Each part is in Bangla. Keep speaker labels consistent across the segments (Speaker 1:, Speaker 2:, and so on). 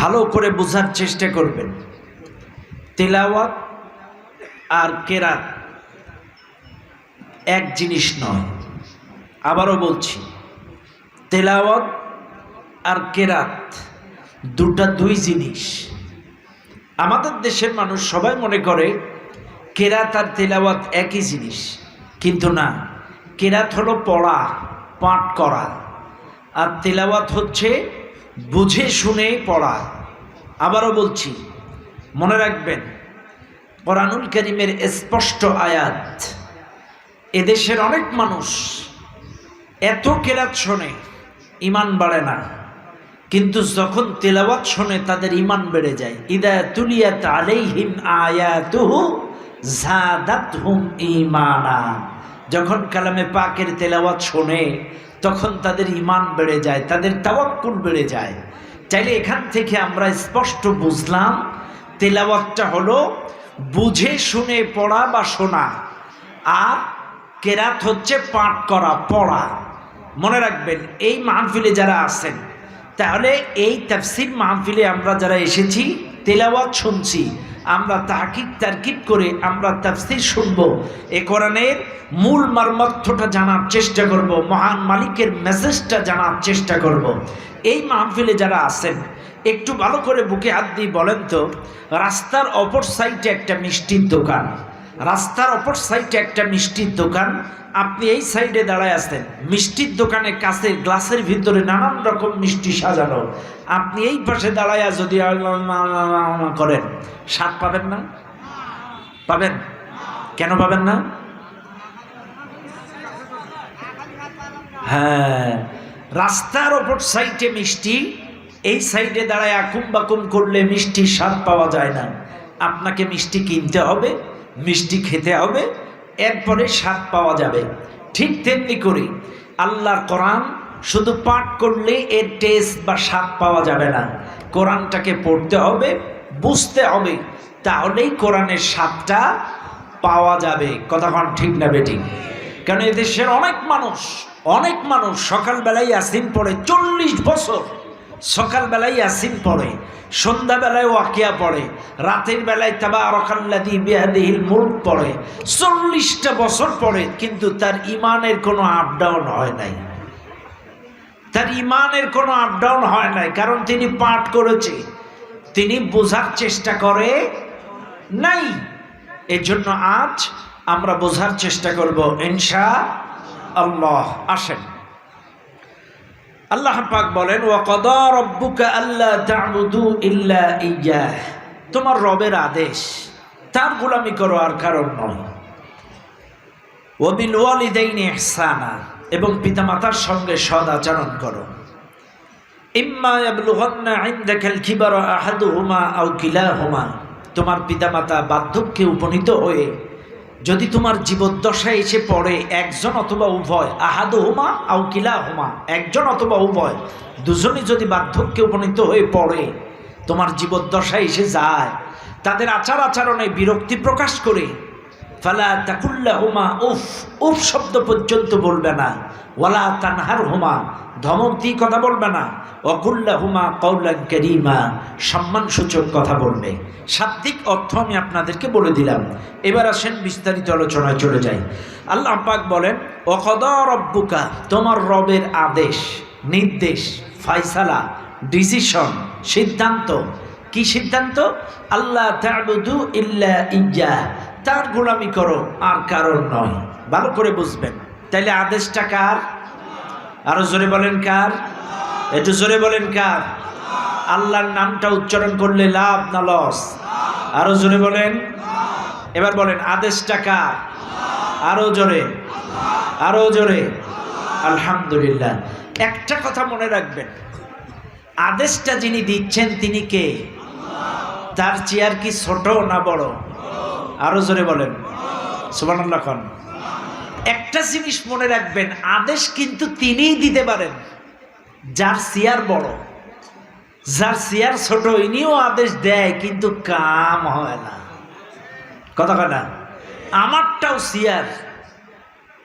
Speaker 1: ভালো করে বোঝার চেষ্টা করবেন। তেলাওয়াত আর কেরাত এক জিনিস নয়। আবারও বলছি, তেলাওয়াত আর কেরাত দুই জিনিস। আমাদের দেশের মানুষ সবাই মনে করে কেরাত আর তেলাওয়াত একই জিনিস, কিন্তু না। কেরাত হলো পড়া, পাঠ করা, আর তেলাওয়াত হচ্ছে বুঝে শুনে পড়া। আবারও বলছি, মনে রাখবেন, কোরআনুল কারীমের স্পষ্ট আয়াত। এদেশের অনেক মানুষ এত কেরাত শোনে, ঈমান বাড়ে না, কিন্তু যখন তেলাওয়াত শোনে তাদের ঈমান বেড়ে যায়। ইদা তুলিয়াত আলাইহিম আয়াতুহু যাদাতহুম ঈমানা। যখন কালামে পাকের তেলাওয়াত শোনে তখন তাদের ঈমান বেড়ে যায়, তাদের তাওয়াক্কুল বেড়ে যায়। চাইলে এখান থেকে আমরা স্পষ্ট বুঝলাম, তেলাওয়াতটা হলো বুঝে শুনে পড়া বা শোনা, আর কেরাত হচ্ছে পাঠ করা, পড়া। মনে রাখবেন, এই মাহফিলে যারা আছেন, তাহলে এই তাফসীর মাহফিলে আমরা যারা এসেছি, তেলাওয়াত শুনছি, আমরা তাহকিক তারকিব করে আমরা তাফসীর শুনব, এ কোরআনের মূল মর্মার্থটা জানার চেষ্টা করব, মহান মালিকের মেসেজটা জানার চেষ্টা করব। এই মাহফিলে যারা আছেন, একটু ভালো করে বুকে হাত দিয়ে বলেন তো, রাস্তার অপর সাইডে একটা মিষ্টির দোকান, রাস্তার অপর সাইডে একটা মিষ্টির দোকান, আপনি এই সাইডে দাঁড়ায় আছেন, মিষ্টির দোকানের কাছে গ্লাসের ভিতরে নানান রকম মিষ্টি সাজানো, আপনি এই পাশে দাঁড়ায়া যদি করেন, স্বাদ পাবেন না? পাবেন? কেন পাবেন না? হ্যাঁ, রাস্তার অপর সাইডে মিষ্টি, এই সাইডে দাঁড়ায় আকুম বাকুম করলে মিষ্টির স্বাদ পাওয়া যায় না। আপনাকে মিষ্টি কিনতে হবে, মিষ্টি খেতে হবে, এরপরে স্বাদ পাওয়া যাবে। ঠিক তেমনি করে আল্লাহর কোরআন শুধু পাঠ করলে এর টেস্ট বা স্বাদ পাওয়া যাবে না। কোরআনটাকে পড়তে হবে, বুঝতে হবে, তাহলেই কোরআনের স্বাদটা পাওয়া যাবে। কথাক্ষণ ঠিক না বেঠিক? কারণ এদেশের অনেক মানুষ সকালবেলায় ইয়াসিন পড়ে, 40 বছর সকালবেলায় ইয়াসিন পড়ে, সন্ধ্যাবেলায় ওয়াকিয়া পড়ে, রাতের বেলায় তাবারাকাল্লাযী বিয়াদিহিল মুলক পড়ে, 40টা বছর পড়ে, কিন্তু তার ঈমানের কোনো আপ ডাউন হয় নাই। তার ঈমানের কোনো আপ ডাউন হয় নাই, কারণ তিনি পাঠ করেছে, তিনি বোঝার চেষ্টা করে নাই। এজন্য আজ আমরা বোঝার চেষ্টা করব ইনশাআল্লাহ। আসেন, আল্লাহ পাক বলেন, ওয়া কাদা রাব্বুকা আল্লা তা'বুদু ইল্লা ইয়্যাহ। তোমার রবের আদেশ, তার গোলামি করো, আর কারণ নয়। ওয়া বিল ওয়ালিদাইনি ইহসানা, এবং পিতামাতার সঙ্গে সদ আচরণ করো। ইম্মা ইয়াবলুগান্না ইনদাকাল কিবারা আহাদুহুমা আও কিলাহুমা, তোমার পিতামাতা বার্ধক্যে উপনীত হয়ে যদি তোমার জীবদ্দশায় এসে পড়ে, একজন অথবা উভয়, আহাদুহুমা আও কিলাহুমা, একজন অথবা উভয়, দুজনই যদি বার্ধক্যে উপনীত হয়ে পড়ে, তোমার জীবদ্দশায় এসে যায়, তাদের আচার আচরণে বিরক্তি প্রকাশ করে, ফালা তাকুল্লাহুমা উফ, উফ শব্দ পর্যন্ত বলবে না, ওয়ালা তানহারহুমা, ধমক দিয়ে কথা বলবে না, ওয়াকুল্লাহুমা কাওলান কারীমা, সম্মানসূচক কথা বলবে। শাব্দিক অর্থ আমি আপনাদেরকে বলে দিলাম। এবার আসেন বিস্তারিত আলোচনায় চলে যাই। আল্লাহ পাক বলেন, ওয়া কাদা রাব্বুকা, তোমার রবের আদেশ, নির্দেশ, ফায়সালা, ডিসিশন, সিদ্ধান্ত। কি সিদ্ধান্ত? আল্লাহ তা'বুদু ইল্লা ইয়্যাহ, তার গোলামি করো, আর কারণ নয়। ভালো করে বুঝবেন, তাইলে আদেশটা কার? আরো জোরে বলেন কার? একটু জোরে বলেন কার? আল্লাহর নামটা উচ্চারণ করলে লাভ না লস? আরো জোরে বলেন। এবার বলেন, আদেশটা কার? আরো জোরে, আরো জোরে। আলহামদুলিল্লাহ। একটা কথা মনে রাখবেন, আদেশটা যিনি দিচ্ছেন তিনি কে? তার চেয়ার কি ছোট না বড়? আরো জোরে বলেন সুবহানাল্লাহ। একটা জিনিস মনে রাখবেন, আদেশ কিন্তু তিনিই দিতে পারেন, যার চেয়ার বড়। যার চেয়ার ছোট, ইনিও আদেশ দেয়, কিন্তু কাম হয় না। কথা না? আমারটাও চেয়ার,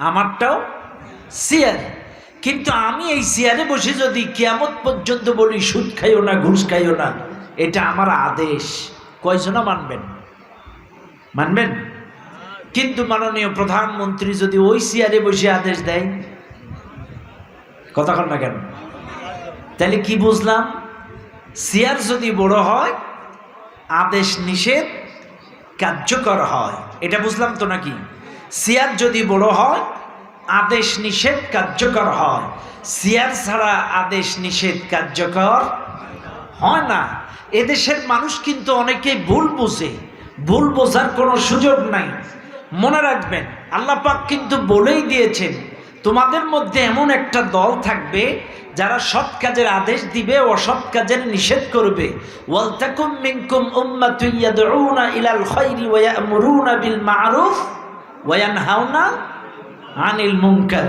Speaker 1: আমারটাও চেয়ার, কিন্তু আমি এই চেয়ারে বসে যদি কিয়ামত পর্যন্ত বলি সুদ খাইও না, ঘুষ খাইও না, এটা আমার আদেশ। কয়জনা মানবেন? মানবেন? কিন্তু মাননীয় প্রধানমন্ত্রী যদি ওই চেয়ারে বসে আদেশ দেয়, কথা কন না কেন? তাহলে কি বুঝলাম? চেয়ার যদি বড় হয় আদেশ নিষেধ কার্যকর হয়, এটা বুঝলাম তো নাকি? চেয়ার যদি বড় হয় আদেশ নিষেধ কার্যকর হয়, চেয়ার ছাড়া আদেশ নিষেধ কার্যকর হয় না। এদেশের মানুষ কিন্তু অনেকেই ভুল বোঝে, ভুল বোঝার কোনো সুযোগ নাই। মনে রাখবেন, আল্লাহ পাক কিন্তু বলেই দিয়েছেন তোমাদের মধ্যে এমন একটা দল থাকবে যারা সৎ কাজের আদেশ দিবে, অসৎ কাজের নিষেধ করবে। ওয়ালতাকুম মিনকুম উম্মাতুন ইয়াদউনা ইলাল খায়রি ওয়া ইয়ামুরুনা বিল মা'রুফ ওয়া ইয়ানহাউনা আনিল মুনকার।